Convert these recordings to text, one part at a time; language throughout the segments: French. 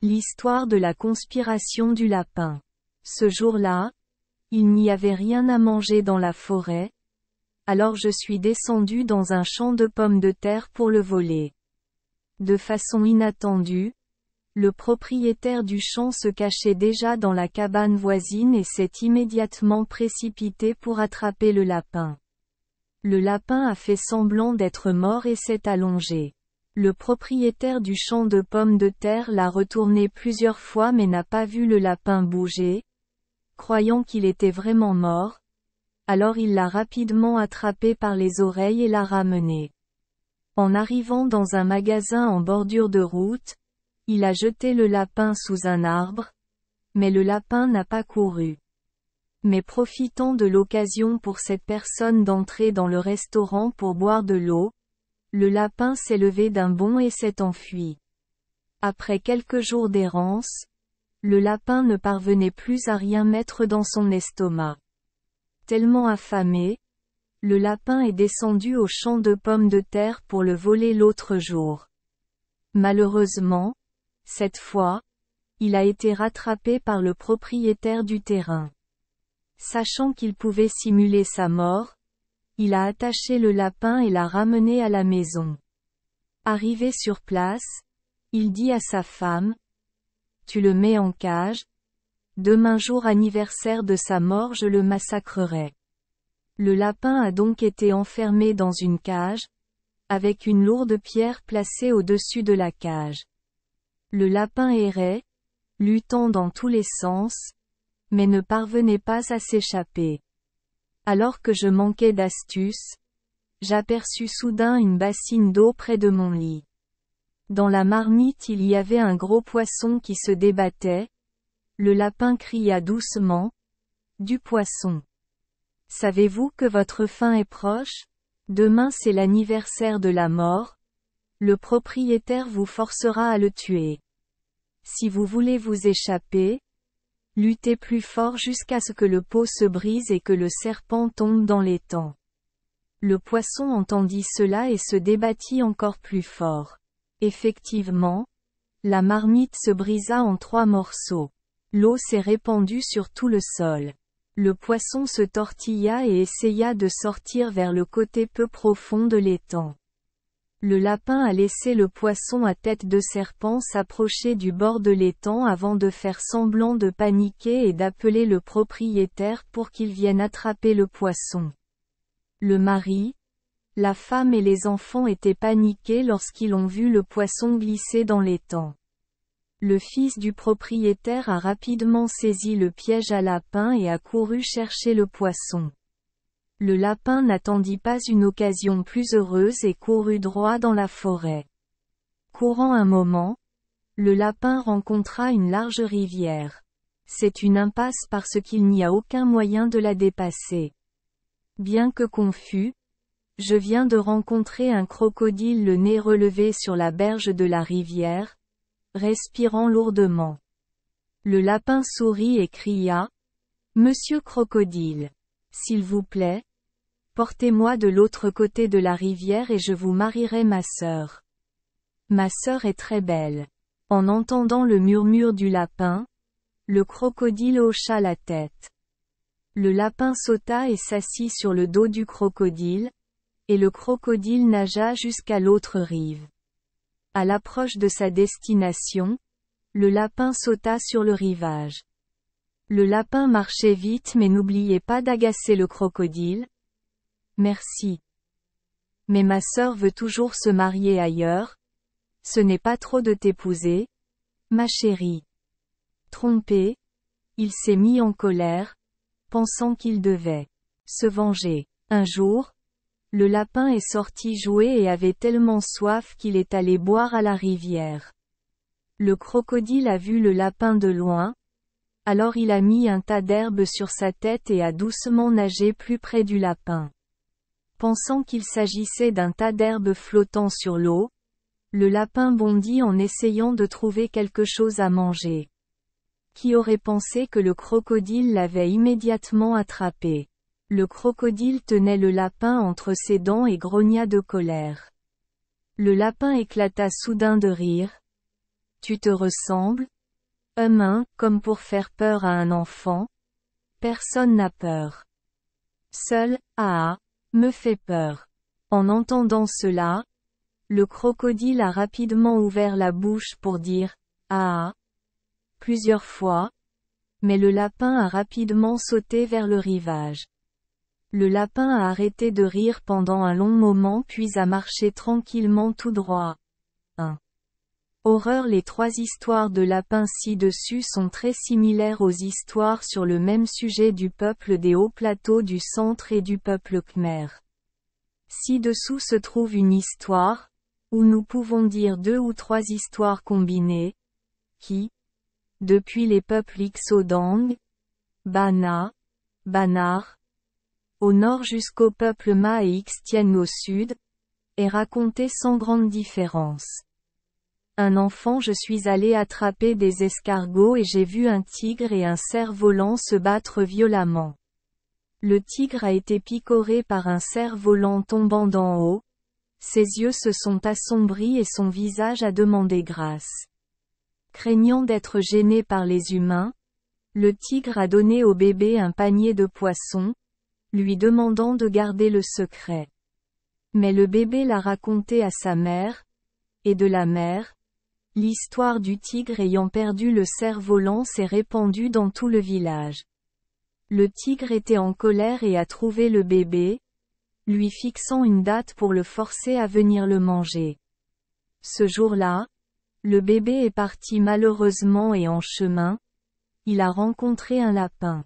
L'histoire de la conspiration du lapin. Ce jour-là, il n'y avait rien à manger dans la forêt, alors je suis descendu dans un champ de pommes de terre pour le voler. De façon inattendue, le propriétaire du champ se cachait déjà dans la cabane voisine et s'est immédiatement précipité pour attraper le lapin. Le lapin a fait semblant d'être mort et s'est allongé. Le propriétaire du champ de pommes de terre l'a retourné plusieurs fois mais n'a pas vu le lapin bouger, croyant qu'il était vraiment mort. Alors il l'a rapidement attrapé par les oreilles et l'a ramené. En arrivant dans un magasin en bordure de route, il a jeté le lapin sous un arbre, mais le lapin n'a pas couru. Mais profitant de l'occasion pour cette personne d'entrer dans le restaurant pour boire de l'eau, le lapin s'est levé d'un bond et s'est enfui. Après quelques jours d'errance, le lapin ne parvenait plus à rien mettre dans son estomac. Tellement affamé, le lapin est descendu au champ de pommes de terre pour le voler l'autre jour. Malheureusement, cette fois, il a été rattrapé par le propriétaire du terrain. Sachant qu'il pouvait simuler sa mort, il a attaché le lapin et l'a ramené à la maison. Arrivé sur place, il dit à sa femme: « Tu le mets en cage. Demain jour anniversaire de sa mort je le massacrerai. » Le lapin a donc été enfermé dans une cage, avec une lourde pierre placée au-dessus de la cage. Le lapin errait, luttant dans tous les sens, mais ne parvenait pas à s'échapper. Alors que je manquais d'astuce, j'aperçus soudain une bassine d'eau près de mon lit. Dans la marmite il y avait un gros poisson qui se débattait. Le lapin cria doucement: « Du poisson. Savez-vous que votre fin est proche? Demain c'est l'anniversaire de la mort. Le propriétaire vous forcera à le tuer. Si vous voulez vous échapper, luttez plus fort jusqu'à ce que le pot se brise et que le serpent tombe dans l'étang. » Le poisson entendit cela et se débattit encore plus fort. Effectivement, la marmite se brisa en 3 morceaux. L'eau s'est répandue sur tout le sol. Le poisson se tortilla et essaya de sortir vers le côté peu profond de l'étang. Le lapin a laissé le poisson à tête de serpent s'approcher du bord de l'étang avant de faire semblant de paniquer et d'appeler le propriétaire pour qu'il vienne attraper le poisson. Le mari, la femme et les enfants étaient paniqués lorsqu'ils ont vu le poisson glisser dans l'étang. Le fils du propriétaire a rapidement saisi le piège à lapin et a couru chercher le poisson. Le lapin n'attendit pas une occasion plus heureuse et courut droit dans la forêt. Courant un moment, le lapin rencontra une large rivière. C'est une impasse parce qu'il n'y a aucun moyen de la dépasser. Bien que confus, je viens de rencontrer un crocodile le nez relevé sur la berge de la rivière, respirant lourdement. Le lapin sourit et cria: « Monsieur Crocodile, s'il vous plaît, portez-moi de l'autre côté de la rivière et je vous marierai ma sœur. Ma sœur est très belle. » En entendant le murmure du lapin, le crocodile hocha la tête. Le lapin sauta et s'assit sur le dos du crocodile, et le crocodile nagea jusqu'à l'autre rive. À l'approche de sa destination, le lapin sauta sur le rivage. Le lapin marchait vite mais n'oubliez pas d'agacer le crocodile. « Merci. Mais ma sœur veut toujours se marier ailleurs. Ce n'est pas trop de t'épouser, ma chérie. » Trompé, il s'est mis en colère, pensant qu'il devait se venger. Un jour, le lapin est sorti jouer et avait tellement soif qu'il est allé boire à la rivière. Le crocodile a vu le lapin de loin, alors il a mis un tas d'herbe sur sa tête et a doucement nagé plus près du lapin. Pensant qu'il s'agissait d'un tas d'herbe flottant sur l'eau, le lapin bondit en essayant de trouver quelque chose à manger. Qui aurait pensé que le crocodile l'avait immédiatement attrapé? Le crocodile tenait le lapin entre ses dents et grogna de colère. Le lapin éclata soudain de rire. « Tu te ressembles, Comme pour faire peur à un enfant. Personne n'a peur. Seul, me fait peur. En entendant cela, le crocodile a rapidement ouvert la bouche pour dire « Ah !» plusieurs fois, mais le lapin a rapidement sauté vers le rivage. Le lapin a arrêté de rire pendant un long moment puis a marché tranquillement tout droit. 1. Horreur. Les 3 histoires de lapins ci-dessus sont très similaires aux histoires sur le même sujet du peuple des hauts plateaux du centre et du peuple khmer. Ci-dessous se trouve une histoire, ou nous pouvons dire 2 ou 3 histoires combinées, qui, depuis les peuples Ixodang, Bana, Banar, au nord jusqu'au peuple Ma et Ixtien au sud, est racontée sans grande différence. Un enfant. Je suis allé attraper des escargots et j'ai vu un tigre et un cerf-volant se battre violemment. Le tigre a été picoré par un cerf-volant tombant d'en haut, ses yeux se sont assombris et son visage a demandé grâce. Craignant d'être gêné par les humains, le tigre a donné au bébé un panier de poissons, lui demandant de garder le secret. Mais le bébé l'a raconté à sa mère, et de la mère, l'histoire du tigre ayant perdu le cerf-volant s'est répandue dans tout le village. Le tigre était en colère et a trouvé le bébé, lui fixant une date pour le forcer à venir le manger. Ce jour-là, le bébé est parti malheureusement et en chemin, il a rencontré un lapin.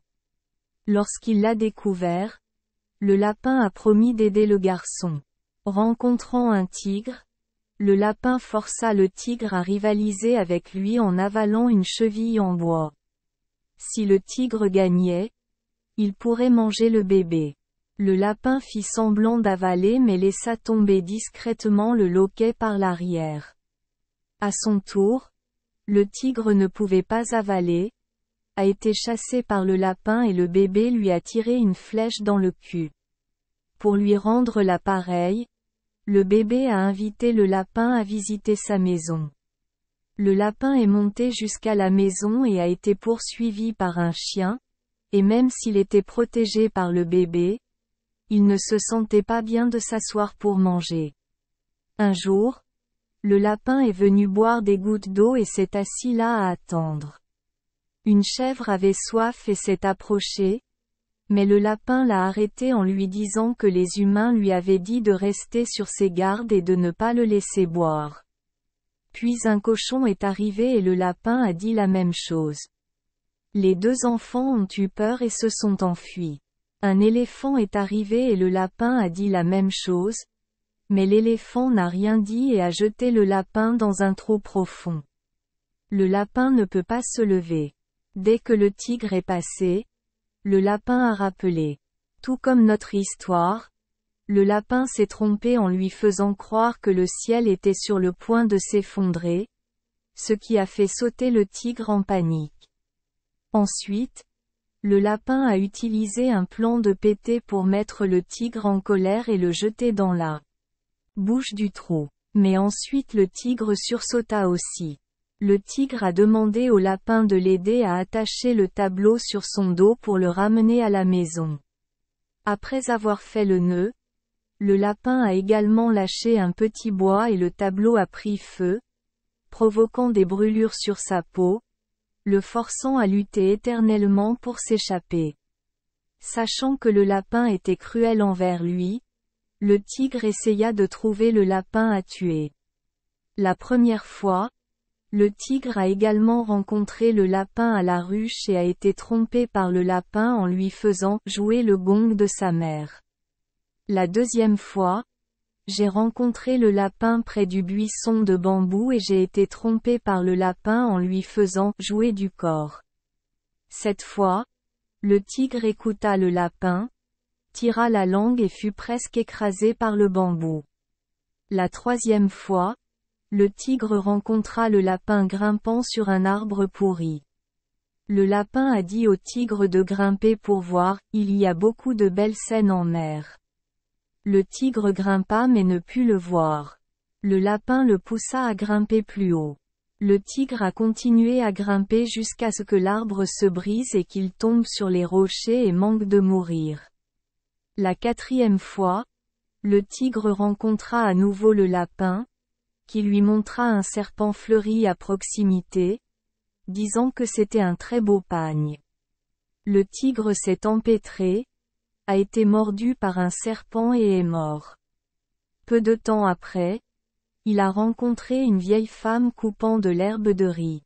Lorsqu'il l'a découvert, le lapin a promis d'aider le garçon. Rencontrant un tigre, le lapin força le tigre à rivaliser avec lui en avalant une cheville en bois. Si le tigre gagnait, il pourrait manger le bébé. Le lapin fit semblant d'avaler mais laissa tomber discrètement le loquet par l'arrière. À son tour, le tigre ne pouvait pas avaler, a été chassé par le lapin et le bébé lui a tiré une flèche dans le cul. Pour lui rendre l'appareil, le bébé a invité le lapin à visiter sa maison. Le lapin est monté jusqu'à la maison et a été poursuivi par un chien, et même s'il était protégé par le bébé, il ne se sentait pas bien de s'asseoir pour manger. Un jour, le lapin est venu boire des gouttes d'eau et s'est assis là à attendre. Une chèvre avait soif et s'est approchée, mais le lapin l'a arrêté en lui disant que les humains lui avaient dit de rester sur ses gardes et de ne pas le laisser boire. Puis un cochon est arrivé et le lapin a dit la même chose. Les 2 enfants ont eu peur et se sont enfuis. Un éléphant est arrivé et le lapin a dit la même chose, mais l'éléphant n'a rien dit et a jeté le lapin dans un trou profond. Le lapin ne peut pas se lever. Dès que le tigre est passé, le lapin a rappelé. Tout comme notre histoire, le lapin s'est trompé en lui faisant croire que le ciel était sur le point de s'effondrer, ce qui a fait sauter le tigre en panique. Ensuite, le lapin a utilisé un plan de pété pour mettre le tigre en colère et le jeter dans la bouche du trou. Mais ensuite le tigre sursauta aussi. Le tigre a demandé au lapin de l'aider à attacher le tableau sur son dos pour le ramener à la maison. Après avoir fait le nœud, le lapin a également lâché un petit bois et le tableau a pris feu, provoquant des brûlures sur sa peau, le forçant à lutter éternellement pour s'échapper. Sachant que le lapin était cruel envers lui, le tigre essaya de trouver le lapin à tuer. La première fois, le tigre a également rencontré le lapin à la ruche et a été trompé par le lapin en lui faisant jouer le gong de sa mère. La deuxième fois, j'ai rencontré le lapin près du buisson de bambou et j'ai été trompé par le lapin en lui faisant jouer du cor. Cette fois, le tigre écouta le lapin, tira la langue et fut presque écrasé par le bambou. La troisième fois, le tigre rencontra le lapin grimpant sur un arbre pourri. Le lapin a dit au tigre de grimper pour voir, il y a beaucoup de belles scènes en mer. Le tigre grimpa mais ne put le voir. Le lapin le poussa à grimper plus haut. Le tigre a continué à grimper jusqu'à ce que l'arbre se brise et qu'il tombe sur les rochers et manque de mourir. La 4e fois, le tigre rencontra à nouveau le lapin, qui lui montra un serpent fleuri à proximité, disant que c'était un très beau pagne. Le tigre s'est empêtré, a été mordu par un serpent et est mort. Peu de temps après, il a rencontré une vieille femme coupant de l'herbe de riz.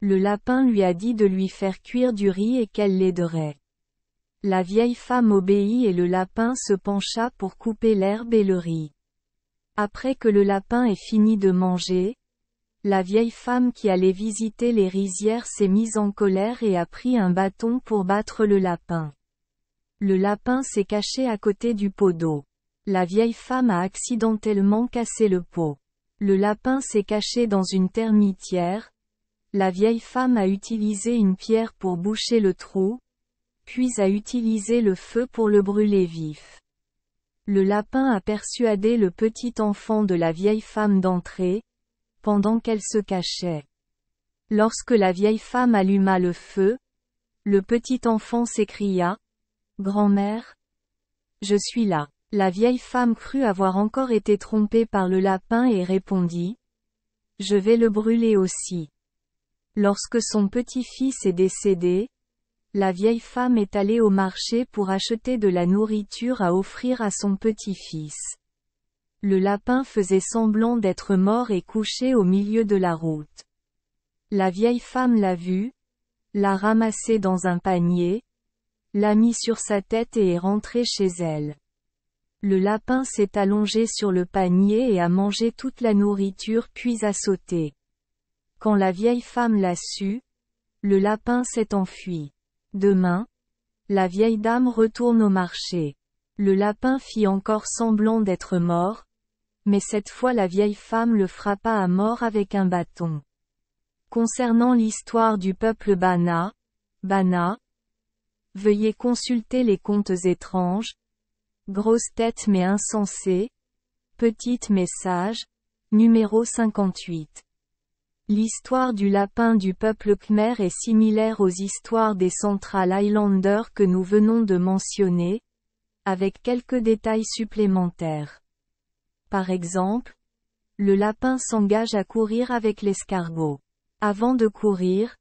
Le lapin lui a dit de lui faire cuire du riz et qu'elle l'aiderait. La vieille femme obéit et le lapin se pencha pour couper l'herbe et le riz. Après que le lapin ait fini de manger, la vieille femme qui allait visiter les rizières s'est mise en colère et a pris un bâton pour battre le lapin. Le lapin s'est caché à côté du pot d'eau. La vieille femme a accidentellement cassé le pot. Le lapin s'est caché dans une termitière. La vieille femme a utilisé une pierre pour boucher le trou, puis a utilisé le feu pour le brûler vif. Le lapin a persuadé le petit enfant de la vieille femme d'entrer, pendant qu'elle se cachait. Lorsque la vieille femme alluma le feu, le petit enfant s'écria, « Grand-mère, je suis là. » La vieille femme crut avoir encore été trompée par le lapin et répondit, « Je vais le brûler aussi. » Lorsque son petit-fils est décédé, la vieille femme est allée au marché pour acheter de la nourriture à offrir à son petit-fils. Le lapin faisait semblant d'être mort et couché au milieu de la route. La vieille femme l'a vu, l'a ramassé dans un panier, l'a mis sur sa tête et est rentrée chez elle. Le lapin s'est allongé sur le panier et a mangé toute la nourriture puis a sauté. Quand la vieille femme l'a su, le lapin s'est enfui. Demain, la vieille dame retourne au marché. Le lapin fit encore semblant d'être mort, mais cette fois la vieille femme le frappa à mort avec un bâton. Concernant l'histoire du peuple Bana, veuillez consulter les contes étranges, grosse tête mais insensée, petite mais sage, numéro 58. L'histoire du lapin du peuple Khmer est similaire aux histoires des Central Highlanders que nous venons de mentionner, avec quelques détails supplémentaires. Par exemple, le lapin s'engage à courir avec l'escargot. Avant de courir,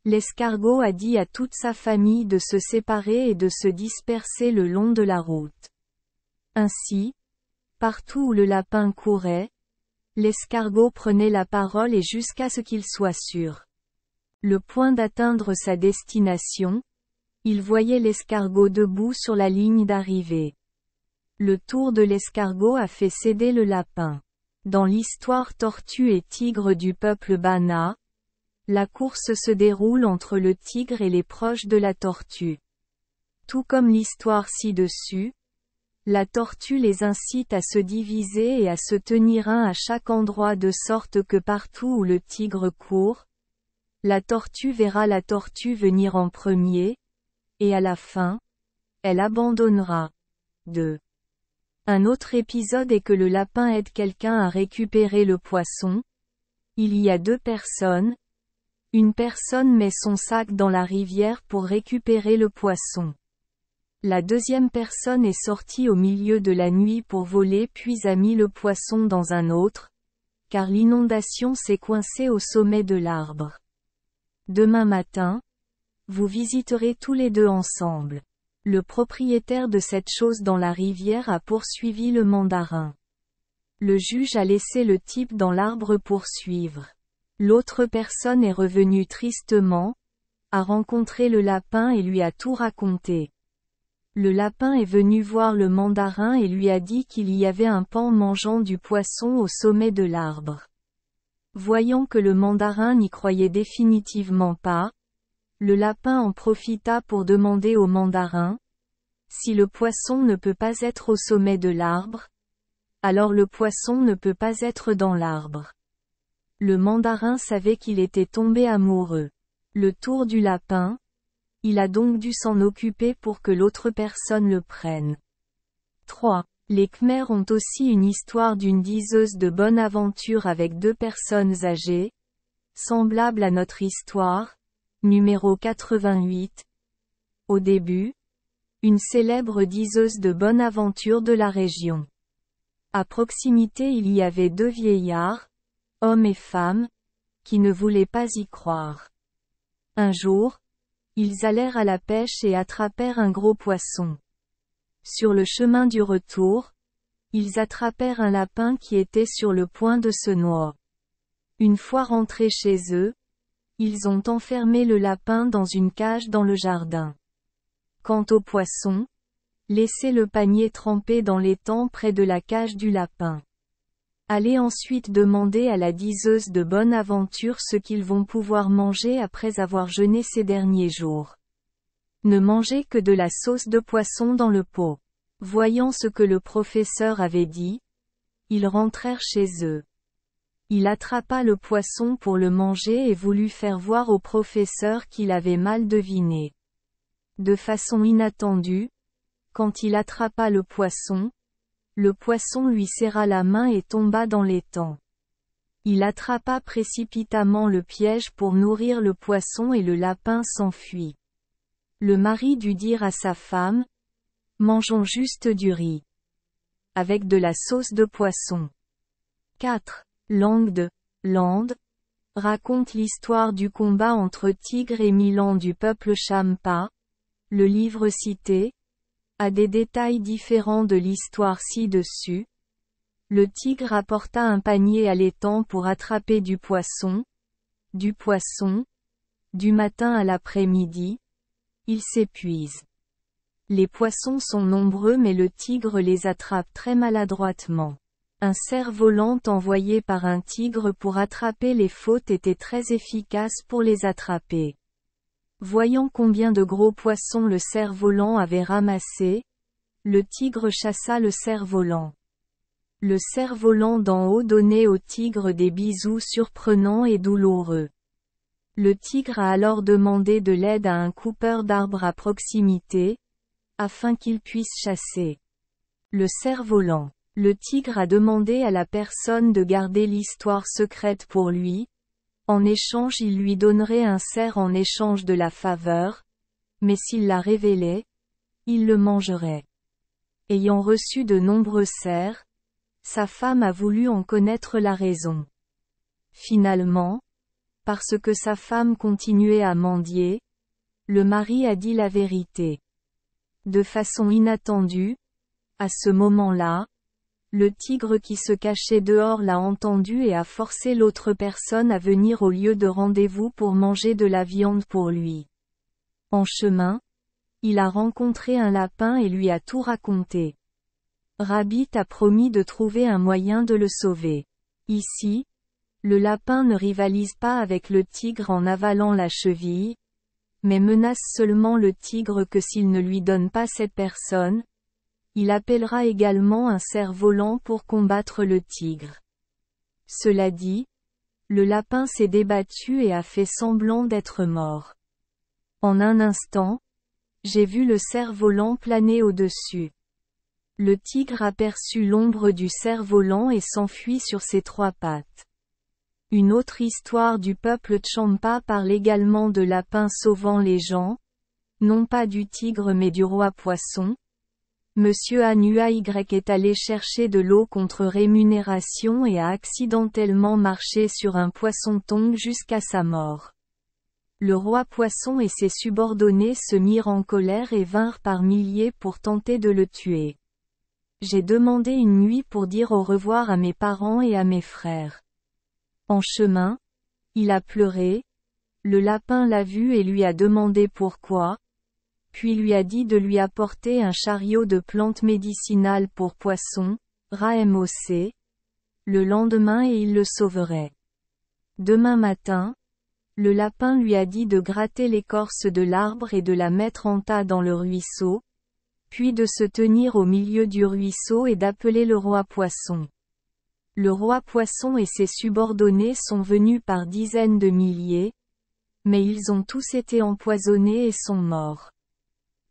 l'escargot a dit à toute sa famille de se séparer et de se disperser le long de la route. Ainsi, partout où le lapin courait, l'escargot prenait la parole et jusqu'à ce qu'il soit sûr. Le point d'atteindre sa destination, il voyait l'escargot debout sur la ligne d'arrivée. Le tour de l'escargot a fait céder le lapin. Dans l'histoire tortue et tigre du peuple Bana, la course se déroule entre le tigre et les proches de la tortue. Tout comme l'histoire ci-dessus, la tortue les incite à se diviser et à se tenir un à chaque endroit de sorte que partout où le tigre court, la tortue verra la tortue venir en premier, et à la fin, elle abandonnera. 2. Un autre épisode est que le lapin aide quelqu'un à récupérer le poisson. Il y a 2 personnes. Une personne met son sac dans la rivière pour récupérer le poisson. La deuxième personne est sortie au milieu de la nuit pour voler puis a mis le poisson dans un autre, car l'inondation s'est coincée au sommet de l'arbre. Demain matin, vous visiterez tous les 2 ensemble. Le propriétaire de cette chose dans la rivière a poursuivi le mandarin. Le juge a laissé le type dans l'arbre poursuivre. L'autre personne est revenue tristement, a rencontré le lapin et lui a tout raconté. Le lapin est venu voir le mandarin et lui a dit qu'il y avait un paon mangeant du poisson au sommet de l'arbre. Voyant que le mandarin n'y croyait définitivement pas, le lapin en profita pour demander au mandarin, si le poisson ne peut pas être au sommet de l'arbre, alors le poisson ne peut pas être dans l'arbre. Le mandarin savait qu'il était tombé amoureux. Le tour du lapin, il a donc dû s'en occuper pour que l'autre personne le prenne. 3. Les Khmers ont aussi une histoire d'une diseuse de bonne aventure avec 2 personnes âgées, semblable à notre histoire, numéro 88. Au début, une célèbre diseuse de bonne aventure de la région. À proximité il y avait deux vieillards, hommes et femmes, qui ne voulaient pas y croire. Un jour, ils allèrent à la pêche et attrapèrent un gros poisson. Sur le chemin du retour, ils attrapèrent un lapin qui était sur le point de se noyer. Une fois rentrés chez eux, ils ont enfermé le lapin dans une cage dans le jardin. Quant au poisson, laissez le panier trempé dans l'étang près de la cage du lapin. Allez ensuite demander à la diseuse de bonne aventure ce qu'ils vont pouvoir manger après avoir jeûné ces derniers jours. Ne mangez que de la sauce de poisson dans le pot. Voyant ce que le professeur avait dit, ils rentrèrent chez eux. Il attrapa le poisson pour le manger et voulut faire voir au professeur qu'il avait mal deviné. De façon inattendue, quand il attrapa le poisson lui serra la main et tomba dans l'étang. Il attrapa précipitamment le piège pour nourrir le poisson et le lapin s'enfuit. Le mari dut dire à sa femme: « Mangeons juste du riz. Avec de la sauce de poisson. » 4. Langue de Lande raconte l'histoire du combat entre Tigre et Milan du peuple Champa. Le livre cité a des détails différents de l'histoire ci-dessus. Le tigre apporta un panier à l'étang pour attraper du poisson, du matin à l'après-midi. Il s'épuise. Les poissons sont nombreux mais le tigre les attrape très maladroitement. Un cerf-volant envoyé par un tigre pour attraper les fautes était très efficace pour les attraper. Voyant combien de gros poissons le cerf-volant avait ramassé, le tigre chassa le cerf-volant. Le cerf-volant d'en haut donnait au tigre des bisous surprenants et douloureux. Le tigre a alors demandé de l'aide à un coupeur d'arbres à proximité, afin qu'il puisse chasser le cerf-volant. Le tigre a demandé à la personne de garder l'histoire secrète pour lui. En échange il lui donnerait un cerf en échange de la faveur, mais s'il la révélait, il le mangerait. Ayant reçu de nombreux cerfs, sa femme a voulu en connaître la raison. Finalement, parce que sa femme continuait à mendier, le mari a dit la vérité. De façon inattendue, à ce moment-là, le tigre qui se cachait dehors l'a entendu et a forcé l'autre personne à venir au lieu de rendez-vous pour manger de la viande pour lui. En chemin, il a rencontré un lapin et lui a tout raconté. Rabbit a promis de trouver un moyen de le sauver. Ici, le lapin ne rivalise pas avec le tigre en avalant la cheville, mais menace seulement le tigre que s'il ne lui donne pas cette personne, il appellera également un cerf-volant pour combattre le tigre. Cela dit, le lapin s'est débattu et a fait semblant d'être mort. En un instant, j'ai vu le cerf-volant planer au-dessus. Le tigre aperçut l'ombre du cerf-volant et s'enfuit sur ses trois pattes. Une autre histoire du peuple Champa parle également de lapins sauvant les gens, non pas du tigre mais du roi poisson. Monsieur Anua-Y est allé chercher de l'eau contre rémunération et a accidentellement marché sur un poisson-tongue jusqu'à sa mort. Le roi poisson et ses subordonnés se mirent en colère et vinrent par milliers pour tenter de le tuer. J'ai demandé une nuit pour dire au revoir à mes parents et à mes frères. En chemin, il a pleuré, le lapin l'a vu et lui a demandé pourquoi, puis lui a dit de lui apporter un chariot de plantes médicinales pour poissons, RAMOC, le lendemain et il le sauverait. Demain matin, le lapin lui a dit de gratter l'écorce de l'arbre et de la mettre en tas dans le ruisseau, puis de se tenir au milieu du ruisseau et d'appeler le roi poisson. Le roi poisson et ses subordonnés sont venus par dizaines de milliers, mais ils ont tous été empoisonnés et sont morts.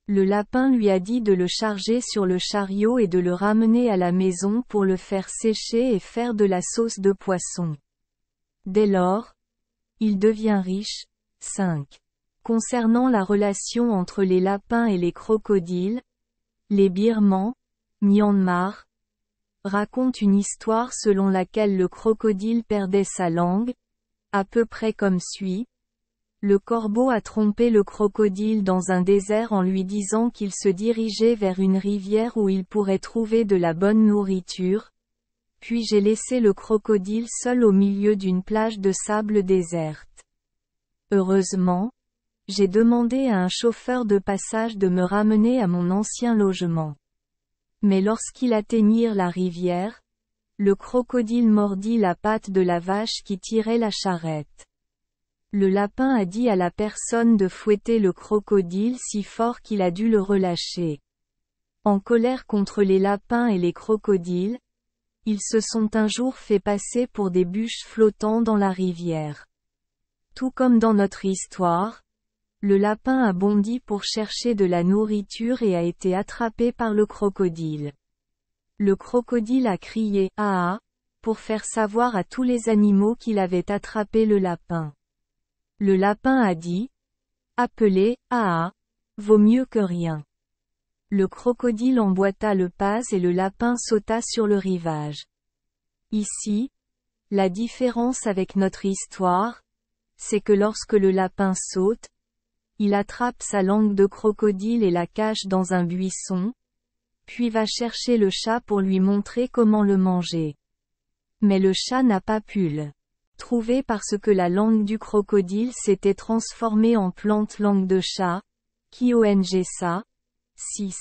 Le lapin lui a dit de le charger sur le chariot et de le ramener à la maison pour le faire sécher et faire de la sauce de poisson. Dès lors, il devient riche. 5. Concernant la relation entre les lapins et les crocodiles, les Birmans, Myanmar, racontent une histoire selon laquelle le crocodile perdait sa langue, à peu près comme suit. Le corbeau a trompé le crocodile dans un désert en lui disant qu'il se dirigeait vers une rivière où il pourrait trouver de la bonne nourriture. Puis j'ai laissé le crocodile seul au milieu d'une plage de sable déserte. Heureusement, j'ai demandé à un chauffeur de passage de me ramener à mon ancien logement. Mais lorsqu'il atteignirent la rivière, le crocodile mordit la patte de la vache qui tirait la charrette. Le lapin a dit à la personne de fouetter le crocodile si fort qu'il a dû le relâcher. En colère contre les lapins et les crocodiles, ils se sont un jour fait passer pour des bûches flottant dans la rivière. Tout comme dans notre histoire, le lapin a bondi pour chercher de la nourriture et a été attrapé par le crocodile. Le crocodile a crié « Ah ah !» pour faire savoir à tous les animaux qu'il avait attrapé le lapin. Le lapin a dit « Appelez « Ah ah !» vaut mieux que rien. Le crocodile emboîta le pas et le lapin sauta sur le rivage. Ici, la différence avec notre histoire, c'est que lorsque le lapin saute, il attrape sa langue de crocodile et la cache dans un buisson, puis va chercher le chat pour lui montrer comment le manger. Mais le chat n'a pas pu le trouver parce que la langue du crocodile s'était transformée en plante langue de chat, Kionsa. 6.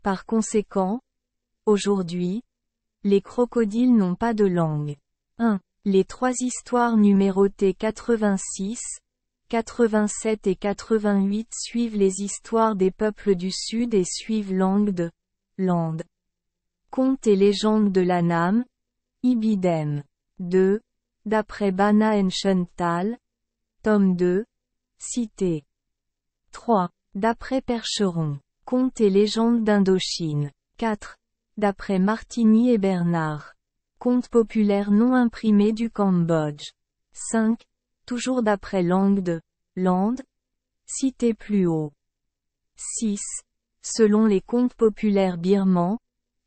Par conséquent, aujourd'hui, les crocodiles n'ont pas de langue. 1. Les 3 histoires numérotées 86, 87 et 88 suivent les histoires des peuples du Sud et suivent langue de Land. Contes et légendes de l'Annam, Ibidem. 2. D'après Bana Enchental. Tome 2. Cité. 3. D'après Percheron. Contes et légendes d'Indochine. 4. D'après Martini et Bernard. Contes populaires non imprimés du Cambodge. 5. Toujours d'après langue de Land. Cité plus haut. 6. Selon les contes populaires birmans,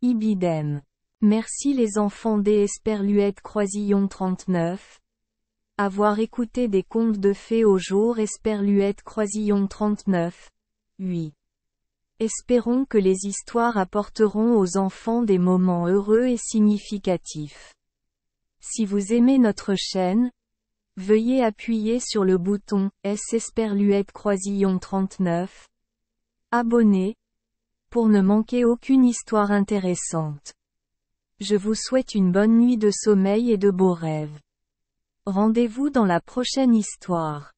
Ibidem. Merci les enfants des Esperluette Croisillon 39. Avoir écouté des contes de fées au jour Esperluette Croisillon 39. 8. Espérons que les histoires apporteront aux enfants des moments heureux et significatifs. Si vous aimez notre chaîne, veuillez appuyer sur le bouton S Esperluette Croisillon 39. Abonner, pour ne manquer aucune histoire intéressante. Je vous souhaite une bonne nuit de sommeil et de beaux rêves. Rendez-vous dans la prochaine histoire.